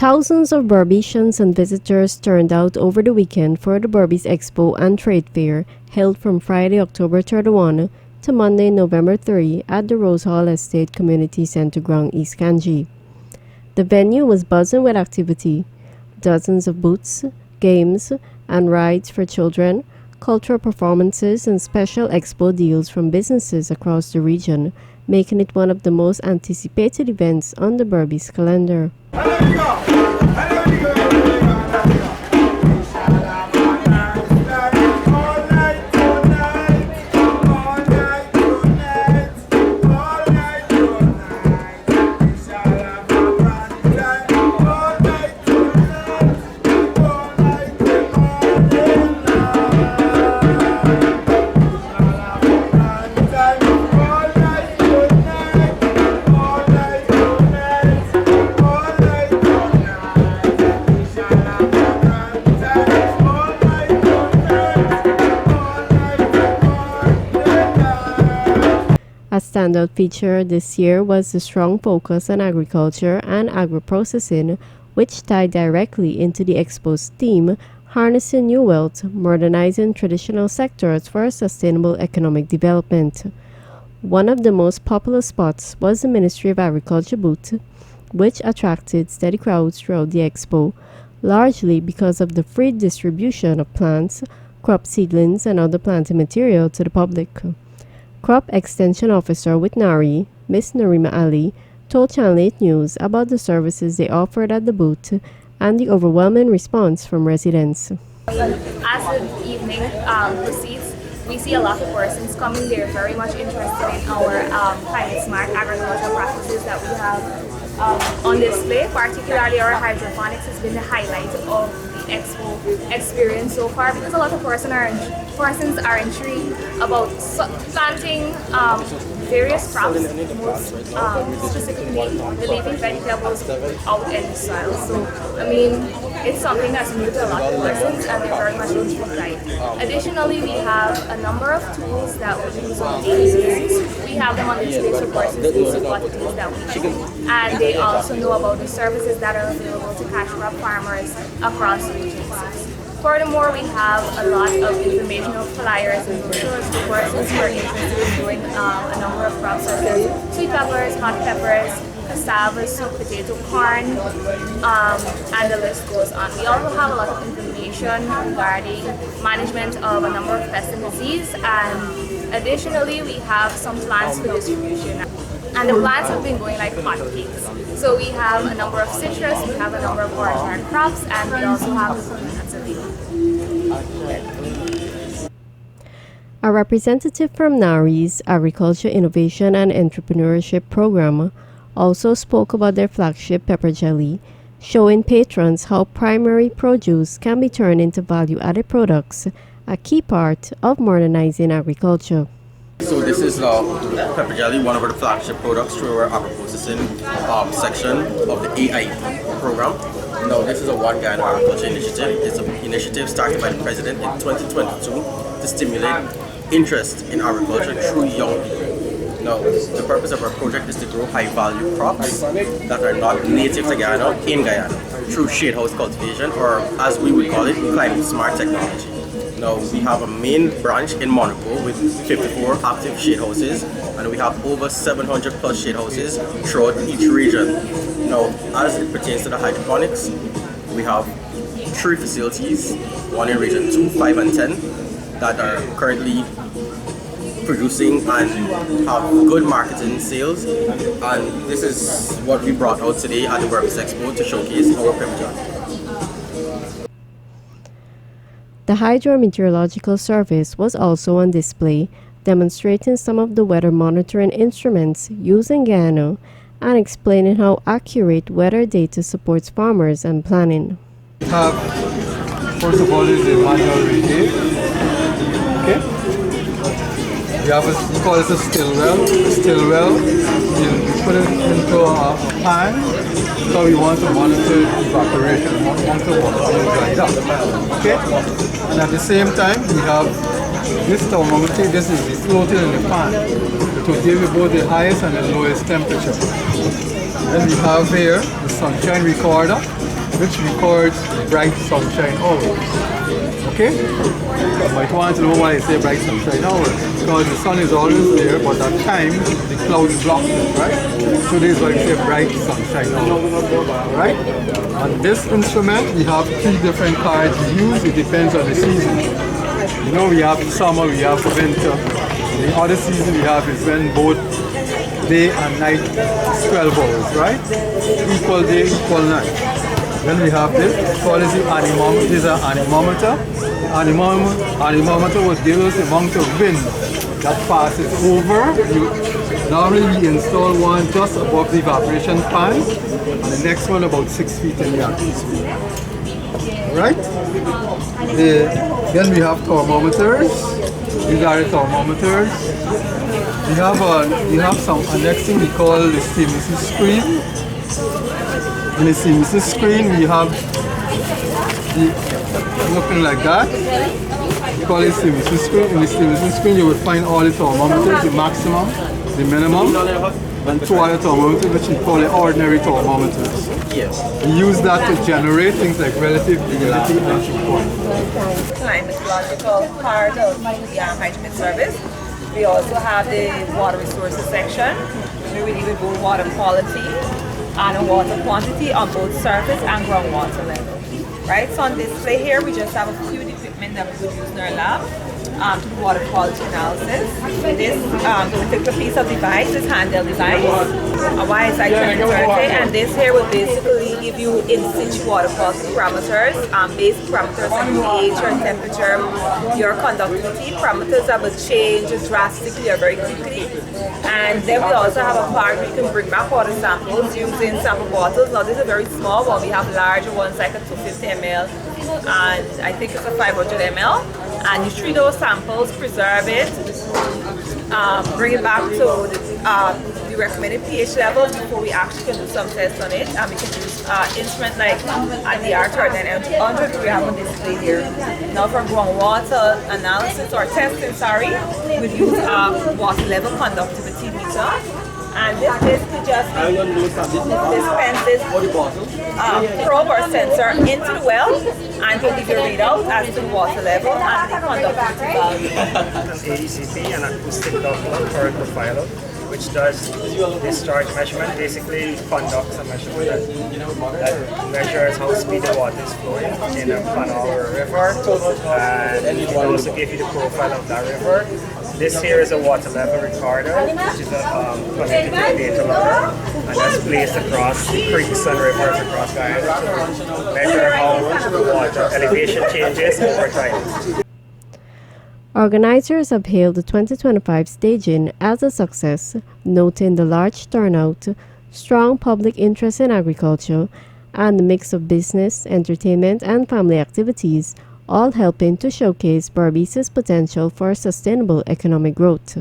Thousands of Barbicians and visitors turned out over the weekend for the Berbice Expo and Trade Fair held from Friday, October 31 to Monday, November 3 at the Rose Hall Estate Community Center Ground, East Kanji. The venue was buzzing with activity. Dozens of booths, games, and rides for children, cultural performances, and special expo deals from businesses across the region, making it one of the most anticipated events on the Burbies calendar. A standout feature this year was the strong focus on agriculture and agro-processing, which tied directly into the Expo's theme, harnessing new wealth, modernizing traditional sectors for sustainable economic development. One of the most popular spots was the Ministry of Agriculture booth, which attracted steady crowds throughout the Expo, largely because of the free distribution of plants, crop seedlings, and other planting material to the public. Crop Extension Officer with NARI, Ms. Narima Ali, told Channel 8 News about the services they offered at the booth and the overwhelming response from residents. As the evening proceeds, we see a lot of persons coming there very much interested in our climate smart agricultural practices that we have on display. Particularly our hydroponics has been the highlight of the Expo experience so far, because a lot of persons are intrigued about planting various crops, most specifically the leafy vegetables out in the soil. So, I mean, it's something that's new to a lot of persons and they're very much intrigued by it. Additionally, we have a number of tools that we use on a daily basis. We have them on display so persons can see what it is that we do. And they also know about the services that are available to cash crop farmers across the region. Furthermore, we have a lot of informational flyers and brochures for persons who are interested in doing a number of crops such as sweet peppers, hot peppers, cassava, sweet potato, corn, and the list goes on. We also have a lot of information regarding management of a number of pests and disease, and additionally we have some plants for distribution. And the plants have been going like hotcakes. So we have a number of citrus, we have a number of orchard crops, and we also have the coconuts available. A representative from NARI's Agriculture Innovation and Entrepreneurship Program also spoke about their flagship pepper jelly, showing patrons how primary produce can be turned into value-added products, a key part of modernizing agriculture. So this is pepper jelly, one of our flagship products through our agro-processing section of the AIP program. Now this is a One Guyana Agriculture Initiative. It's an initiative started by the President in 2022 to stimulate interest in agriculture through young people. Now the purpose of our project is to grow high-value crops that are not native to Guyana in Guyana through shade house cultivation, or as we would call it, climate smart technology. Now, we have a main branch in Monaco with 54 active shade houses, and we have over 700 plus shade houses throughout each region. Now, as it pertains to the hydroponics, we have 3 facilities, one in region 2, 5, and 10, that are currently producing and have good marketing sales. And this is what we brought out today at the Burbice Expo to showcase our pepper jelly. The Hydrometeorological Service was also on display, demonstrating some of the weather monitoring instruments used in Guyana and explaining how accurate weather data supports farmers and planning. First of all, is the manual reading. Okay. We call it a still well. Still well, you put it into a pan, so we want to monitor evaporation, monitor water being dried up. Okay? And at the same time, we have this thermometer. This is floating in the pan to give you both the highest and the lowest temperature. Then we have here the sunshine recorder. which records bright sunshine hours. Okay? You might want to know why I say bright sunshine hours. Because the sun is always there, but at times the clouds block it, right? So this is why we say bright sunshine hours. Right? On this instrument, we have 3 different cards we use. It depends on the season. You know, we have summer, we have winter. The other season we have is when both day and night is 12 hours, right? Equal day, equal night. Then we have this, called the anemometer. This is an anemometer. The anemometer will give us the amount of wind that passes over. Normally we install one just above the evaporation pan, and the next one about 6 feet in the atmosphere. Right? Then we have thermometers. These are the thermometers. We have a next thing we call the steam screen. In the steam screen we have looking like that. We call it steam screen. In the steam screen you will find all the thermometers, the maximum, the minimum, and 2 other thermometers which we call the ordinary thermometers. Yes. We use that to generate things like relative humidity and so forth. Climatological part of the hydromet service. We also have the water resources section, where we deal with both water quality and water quantity on both surface and groundwater level. Right, so on display here we just have a few equipment that we would use in our lab to do water quality analysis. This particular piece of device is handheld device, a YSI 2030, and this here will basically give you in situ water quality parameters, basic parameters like pH or temperature, your conductivity parameters that will change drastically or very quickly. And then we also have a part where you can bring back water samples using sample bottles. Now this is a very small one. We have larger ones like a 250 ml and I think it's a 500 ml. And you treat those samples, preserve it, bring it back to the recommended pH levels before we actually can do some tests on it. And we can use instruments like the R3900 we have on display here. Now for groundwater analysis or testing, we use a water level conductivity meter. And this basically just dispenses probe or sensor into the well and will give you a readout as to the water level and the conductivity value. AECP, an acoustic Doppler current profiler, which does discharge measurement, basically conducts a measurement that measures how speed the water is flowing in a canal or a river, and it will also give you the profile of that river. This here is a water level recorder, which is connected to a data logger, and that's placed across creeks and rivers across the island to measure how the water elevation changes over time. Organizers have hailed the 2025 staging as a success, noting the large turnout, strong public interest in agriculture, and the mix of business, entertainment, and family activities, all helping to showcase Berbice's potential for sustainable economic growth.